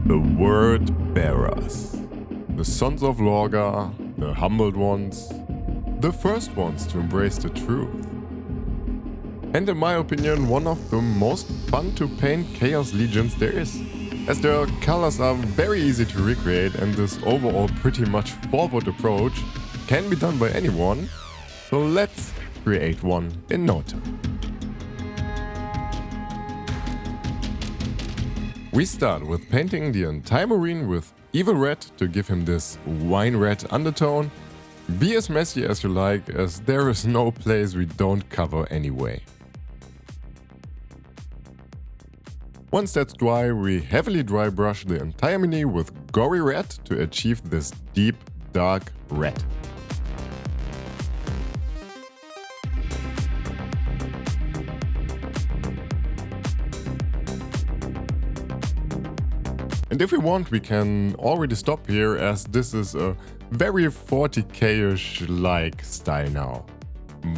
The word bearers. The sons of Lorgar, the humbled ones, the first ones to embrace the truth. And in my opinion, one of the most fun to paint Chaos Legions there is, as their colors are very easy to recreate and this overall pretty much forward approach can be done by anyone, so let's create one in no time. We start with painting the entire marine with evil red to give him this wine red undertone. Be as messy as you like, as there is no place we don't cover anyway. Once that's dry, we heavily dry brush the entire mini with Gory red to achieve this deep, dark red. And if we want, we can already stop here, as this is a very 40k-ish like style now.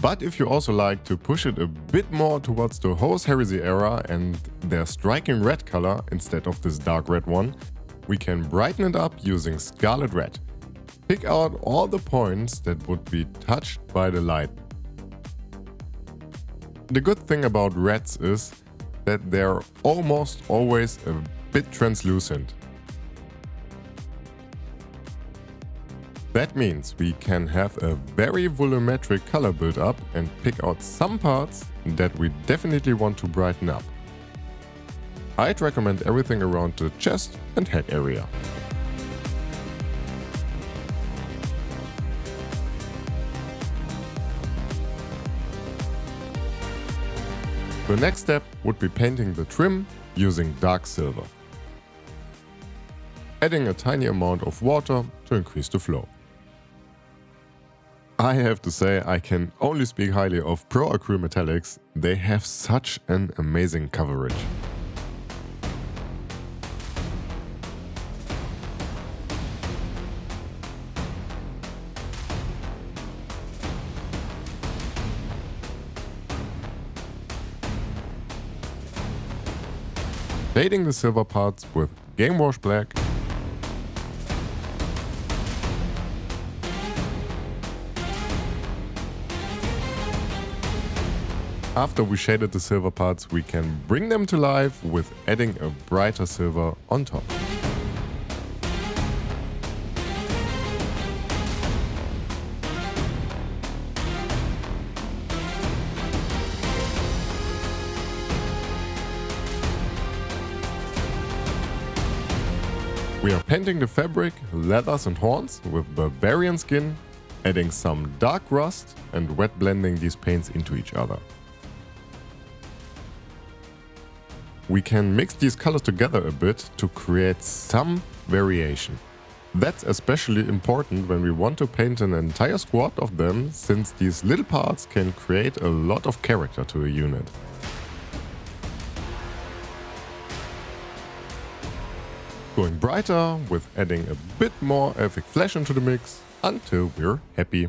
But if you also like to push it a bit more towards the Horus Heresy era and their striking red color instead of this dark red one, we can brighten it up using Scarlet red. Pick out all the points that would be touched by the light. The good thing about reds is that they're almost always a bit translucent. That means we can have a very volumetric color build up and pick out some parts that we definitely want to brighten up. I'd recommend everything around the chest and head area. The next step would be painting the trim using dark silver. Adding a tiny amount of water to increase the flow. I have to say, I can only speak highly of Pro Acryl Metallics. They have such an amazing coverage. Shading the silver parts with Game Wash Black. After we shaded the silver parts, we can bring them to life with adding a brighter silver on top. We are painting the fabric, leathers and horns with Barbarian skin, adding some dark rust and wet blending these paints into each other. We can mix these colors together a bit to create some variation. That's especially important when we want to paint an entire squad of them, since these little parts can create a lot of character to a unit. Going brighter with adding a bit more Elfic flesh into the mix until we're happy.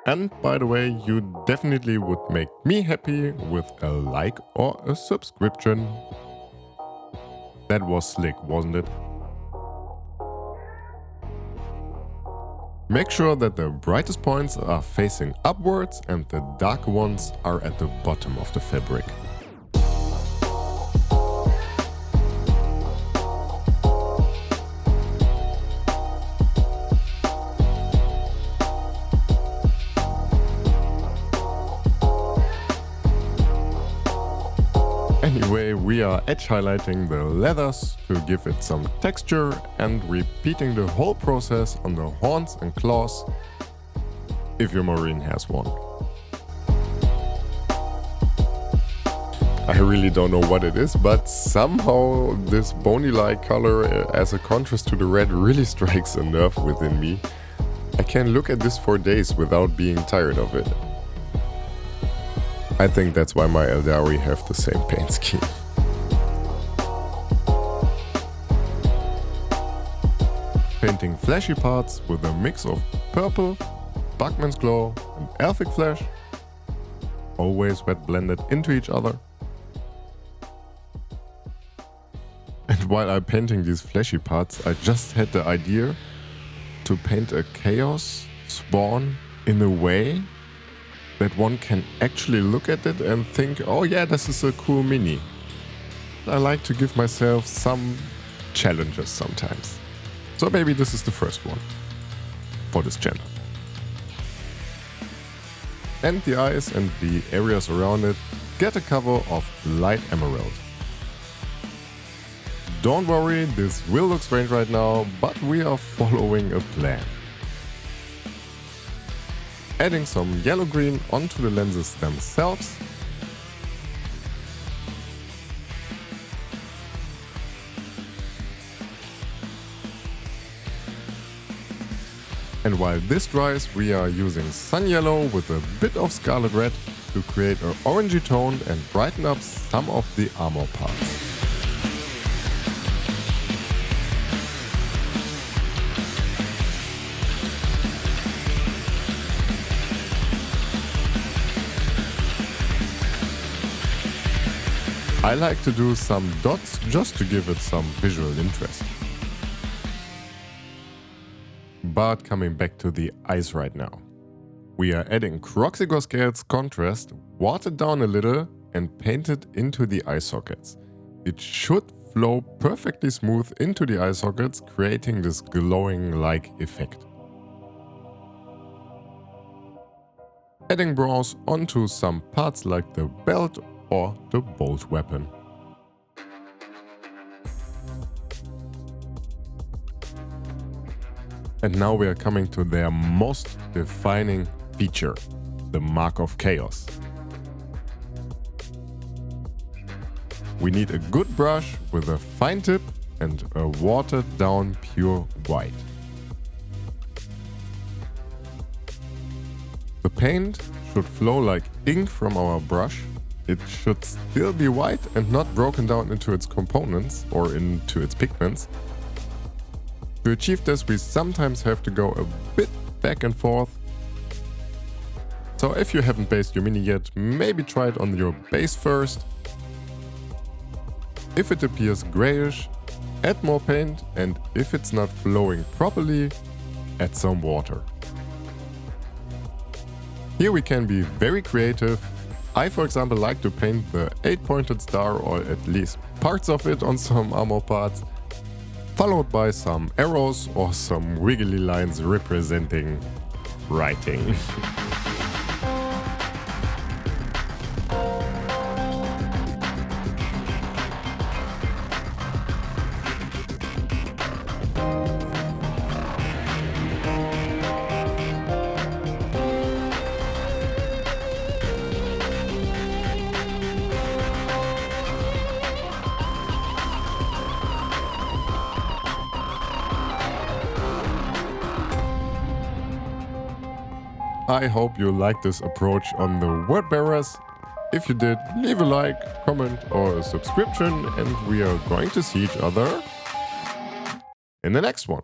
And by the way, you definitely would make me happy with a like or a subscription. That was slick, wasn't it? Make sure that the brightest points are facing upwards and the dark ones are at the bottom of the fabric. Anyway, we are edge highlighting the leathers to give it some texture and repeating the whole process on the horns and claws, if your marine has one. I really don't know what it is, but somehow this bony-like color as a contrast to the red really strikes a nerve within me. I can look at this for days without being tired of it. I think that's why my Eldari have the same paint scheme. Painting flashy parts with a mix of purple, Bugmans glow and Elfic flash, always wet blended into each other. And while I'm painting these fleshy parts, I just had the idea to paint a chaos spawn in a way that one can actually look at it and think, oh yeah, this is a cool mini. I like to give myself some challenges sometimes. So maybe this is the first one for this channel. And the eyes and the areas around it get a cover of light emerald. Don't worry, this will look strange right now, but we are following a plan. Adding some yellow-green onto the lenses themselves. And while this dries, we are using sun yellow with a bit of scarlet red to create an orangey tone and brighten up some of the armor parts. I like to do some dots just to give it some visual interest. But coming back to the eyes right now. We are adding Kroxigor scales contrast, watered down a little and painted into the eye sockets. It should flow perfectly smooth into the eye sockets, creating this glowing-like effect. Adding bronze onto some parts like the belt or the bolt weapon. And now we are coming to their most defining feature, the Mark of Chaos. We need a good brush with a fine tip and a watered down pure white. The paint should flow like ink from our brush. It should still be white and not broken down into its components or into its pigments. To achieve this, we sometimes have to go a bit back and forth. So if you haven't based your mini yet, maybe try it on your base first. If it appears grayish, add more paint, and if it's not flowing properly, add some water. Here we can be very creative. I, for example, like to paint the 8-pointed star, or at least parts of it, on some armor parts, followed by some arrows or some wiggly lines representing writing. I hope you liked this approach on the word bearers. If you did, leave a like, comment or a subscription, and we are going to see each other in the next one.